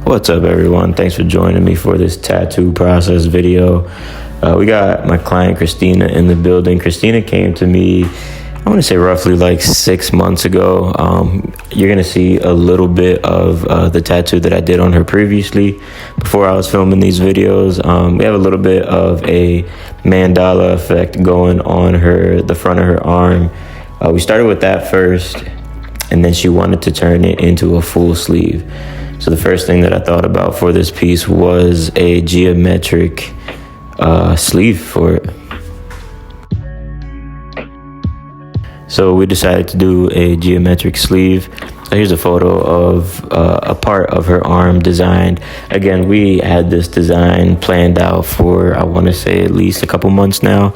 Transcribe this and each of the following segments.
What's up, everyone? Thanks for joining me for this tattoo process video. We got my client Christina in the building. Christina came to me, I want to say roughly like 6 months ago. You're going to see a little bit of the tattoo that I did on her previously before I was filming these videos. We have a little bit of a mandala effect going on the front of her arm. We started with that first, and then she wanted to turn it into a full sleeve. So the first thing that I thought about for this piece was a geometric sleeve for it. So we decided to do a geometric sleeve. So here's a photo of a part of her arm designed. Again, we had this design planned out for, I want to say, at least a couple months now.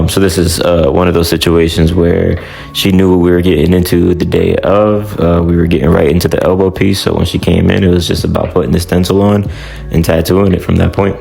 So this is one of those situations where she knew what we were getting into the day of. We were getting right into the elbow piece. So when she came in, it was just about putting the stencil on and tattooing it from that point.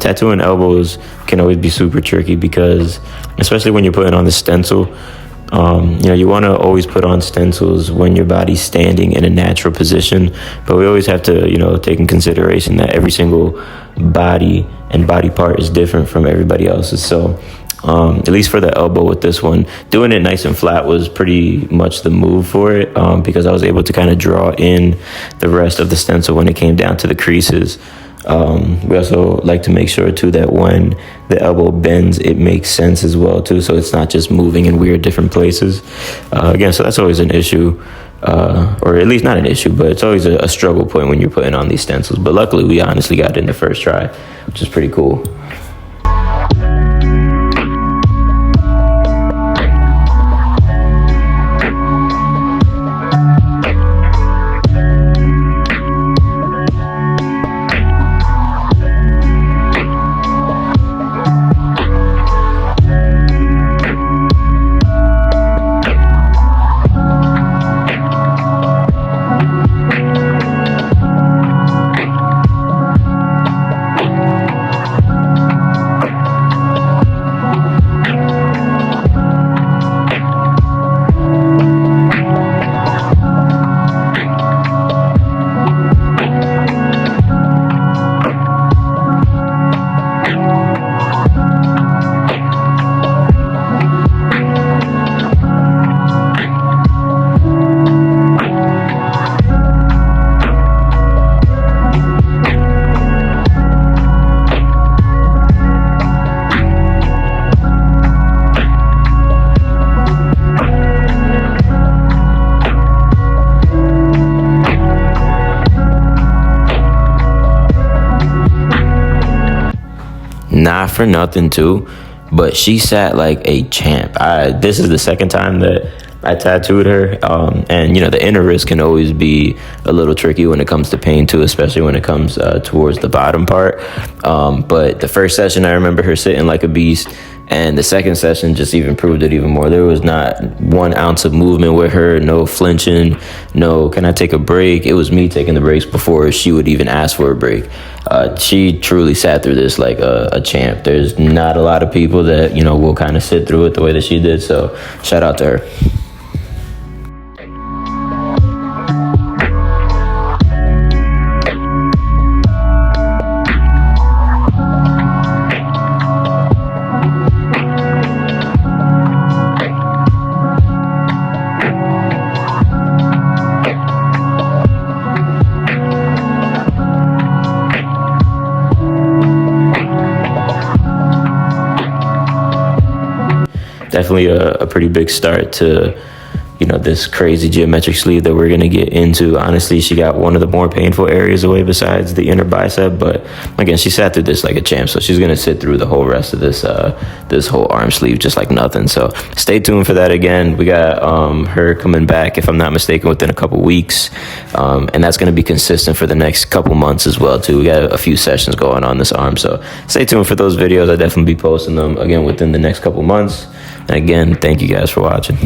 Tattooing elbows can always be super tricky because, especially when you're putting on the stencil, you want to always put on stencils when your body's standing in a natural position. But we always have to, take in consideration that every single body and body part is different from everybody else's. So at least for the elbow with this one, doing it nice and flat was pretty much the move for it, because I was able to kind of draw in the rest of the stencil when it came down to the creases. We also like to make sure too that when the elbow bends, it makes sense as well too, so it's not just moving in weird different places. Again, so that's always an issue, or at least not an issue, but it's always a struggle point when you're putting on these stencils. But luckily, we honestly got it in the first try, which is pretty cool. Not for nothing too, but she sat like a champ. This is the second time that I tattooed her, and the inner wrist can always be a little tricky when it comes to pain too, especially when it comes towards the bottom part. But the first session, I remember her sitting like a beast, And the second session just even proved it even more. There was not 1 ounce of movement with her, no flinching, no, can I take a break? It was me taking the breaks before she would even ask for a break. She truly sat through this like a champ. There's not a lot of people that, you know, will kind of sit through it the way that she did. So shout out to her. Definitely a pretty big start to, you know, this crazy geometric sleeve that we're going to get into. Honestly, she got one of the more painful areas away besides the inner bicep, but again, she sat through this like a champ, so she's going to sit through the whole rest of this this whole arm sleeve just like nothing. So stay tuned for that. Again, we got her coming back, if I'm not mistaken, within a couple weeks, and that's going to be consistent for the next couple months as well too. We got a few sessions going on this arm, so stay tuned for those videos. I'll definitely be posting them again within the next couple months. And again, thank you guys for watching.